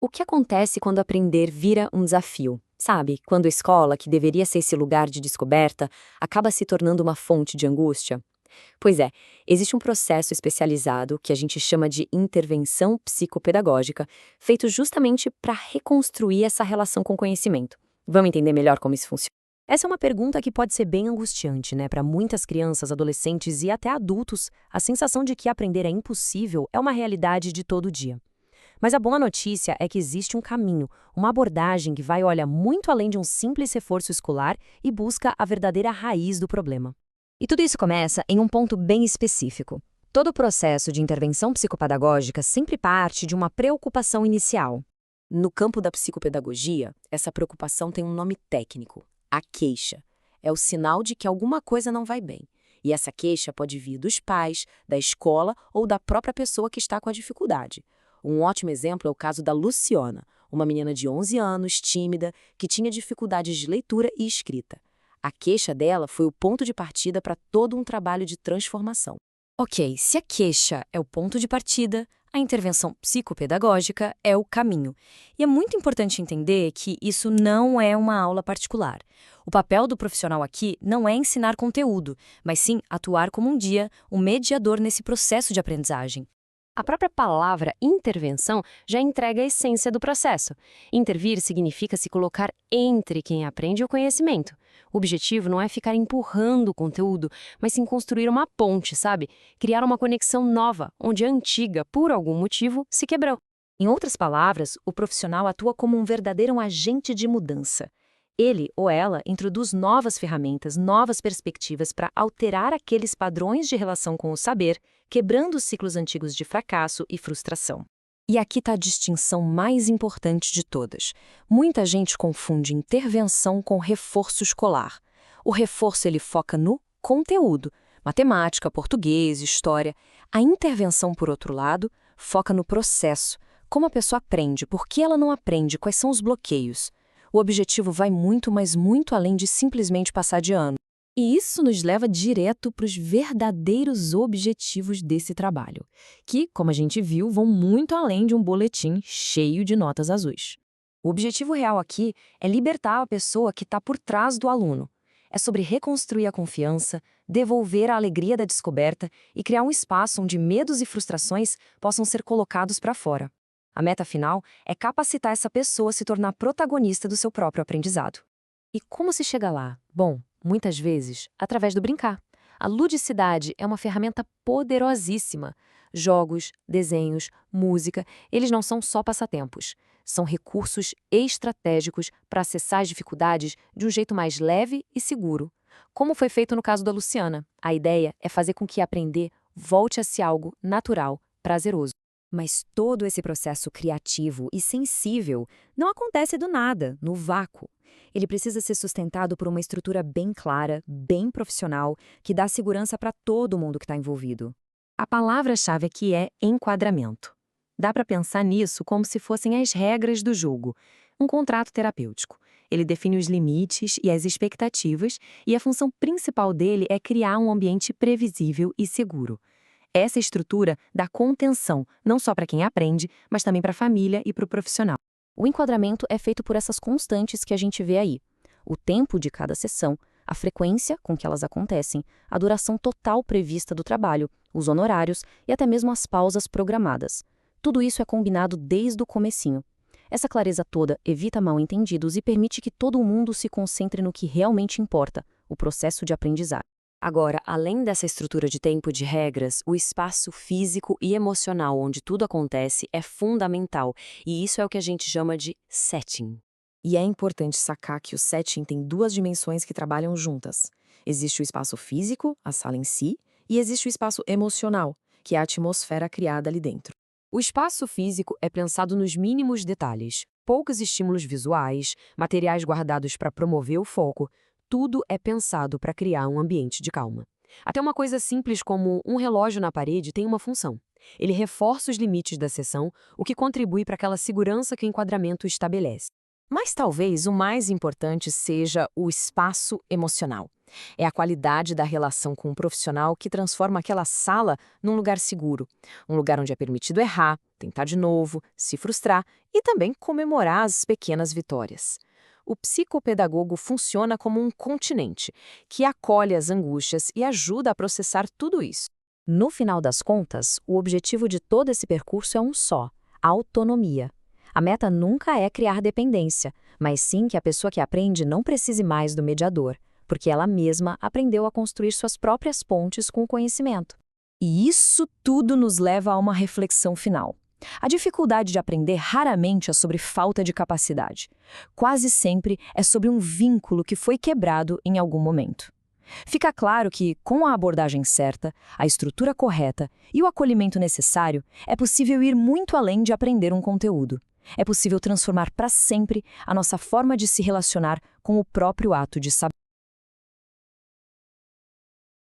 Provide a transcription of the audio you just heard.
O que acontece quando aprender vira um desafio? Sabe, quando a escola, que deveria ser esse lugar de descoberta, acaba se tornando uma fonte de angústia? Pois é, existe um processo especializado que a gente chama de intervenção psicopedagógica, feito justamente para reconstruir essa relação com o conhecimento. Vamos entender melhor como isso funciona? Essa é uma pergunta que pode ser bem angustiante, né? Para muitas crianças, adolescentes e até adultos, a sensação de que aprender é impossível é uma realidade de todo dia. Mas a boa notícia é que existe um caminho, uma abordagem que vai, olha, muito além de um simples reforço escolar e busca a verdadeira raiz do problema. E tudo isso começa em um ponto bem específico. Todo o processo de intervenção psicopedagógica sempre parte de uma preocupação inicial. No campo da psicopedagogia, essa preocupação tem um nome técnico: a queixa. É o sinal de que alguma coisa não vai bem. E essa queixa pode vir dos pais, da escola ou da própria pessoa que está com a dificuldade. Um ótimo exemplo é o caso da Luciana, uma menina de 11 anos, tímida, que tinha dificuldades de leitura e escrita. A queixa dela foi o ponto de partida para todo um trabalho de transformação. Ok, se a queixa é o ponto de partida, a intervenção psicopedagógica é o caminho. E é muito importante entender que isso não é uma aula particular. O papel do profissional aqui não é ensinar conteúdo, mas sim atuar como um mediador nesse processo de aprendizagem. A própria palavra intervenção já entrega a essência do processo. Intervir significa se colocar entre quem aprende e o conhecimento. O objetivo não é ficar empurrando o conteúdo, mas sim construir uma ponte, sabe? Criar uma conexão nova, onde a antiga, por algum motivo, se quebrou. Em outras palavras, o profissional atua como um verdadeiro agente de mudança. Ele ou ela introduz novas ferramentas, novas perspectivas para alterar aqueles padrões de relação com o saber, quebrando os ciclos antigos de fracasso e frustração. E aqui está a distinção mais importante de todas. Muita gente confunde intervenção com reforço escolar. O reforço ele foca no conteúdo, matemática, português, história. A intervenção, por outro lado, foca no processo, como a pessoa aprende, por que ela não aprende, quais são os bloqueios. O objetivo vai muito, mas muito além de simplesmente passar de ano. E isso nos leva direto para os verdadeiros objetivos desse trabalho, que, como a gente viu, vão muito além de um boletim cheio de notas azuis. O objetivo real aqui é libertar a pessoa que está por trás do aluno. É sobre reconstruir a confiança, devolver a alegria da descoberta e criar um espaço onde medos e frustrações possam ser colocados para fora. A meta final é capacitar essa pessoa a se tornar protagonista do seu próprio aprendizado. E como se chega lá? Bom, muitas vezes, através do brincar. A ludicidade é uma ferramenta poderosíssima. Jogos, desenhos, música, eles não são só passatempos. São recursos estratégicos para acessar as dificuldades de um jeito mais leve e seguro. Como foi feito no caso da Luciana, a ideia é fazer com que aprender volte a ser algo natural, prazeroso. Mas todo esse processo criativo e sensível não acontece do nada, no vácuo. Ele precisa ser sustentado por uma estrutura bem clara, bem profissional, que dá segurança para todo mundo que está envolvido. A palavra-chave aqui é enquadramento. Dá para pensar nisso como se fossem as regras do jogo, um contrato terapêutico. Ele define os limites e as expectativas, e a função principal dele é criar um ambiente previsível e seguro. Essa estrutura dá contenção, não só para quem aprende, mas também para a família e para o profissional. O enquadramento é feito por essas constantes que a gente vê aí. O tempo de cada sessão, a frequência com que elas acontecem, a duração total prevista do trabalho, os honorários e até mesmo as pausas programadas. Tudo isso é combinado desde o comecinho. Essa clareza toda evita mal-entendidos e permite que todo mundo se concentre no que realmente importa, o processo de aprendizagem. Agora, além dessa estrutura de tempo e de regras, o espaço físico e emocional onde tudo acontece é fundamental, e isso é o que a gente chama de setting. E é importante sacar que o setting tem duas dimensões que trabalham juntas. Existe o espaço físico, a sala em si, e existe o espaço emocional, que é a atmosfera criada ali dentro. O espaço físico é pensado nos mínimos detalhes, poucos estímulos visuais, materiais guardados para promover o foco. Tudo é pensado para criar um ambiente de calma. Até uma coisa simples como um relógio na parede tem uma função. Ele reforça os limites da sessão, o que contribui para aquela segurança que o enquadramento estabelece. Mas talvez o mais importante seja o espaço emocional. É a qualidade da relação com o profissional que transforma aquela sala num lugar seguro. Um lugar onde é permitido errar, tentar de novo, se frustrar e também comemorar as pequenas vitórias. O psicopedagogo funciona como um continente que acolhe as angústias e ajuda a processar tudo isso. No final das contas, o objetivo de todo esse percurso é um só: a autonomia. A meta nunca é criar dependência, mas sim que a pessoa que aprende não precise mais do mediador, porque ela mesma aprendeu a construir suas próprias pontes com o conhecimento. E isso tudo nos leva a uma reflexão final. A dificuldade de aprender raramente é sobre falta de capacidade. Quase sempre é sobre um vínculo que foi quebrado em algum momento. Fica claro que, com a abordagem certa, a estrutura correta e o acolhimento necessário, é possível ir muito além de aprender um conteúdo. É possível transformar para sempre a nossa forma de se relacionar com o próprio ato de saber.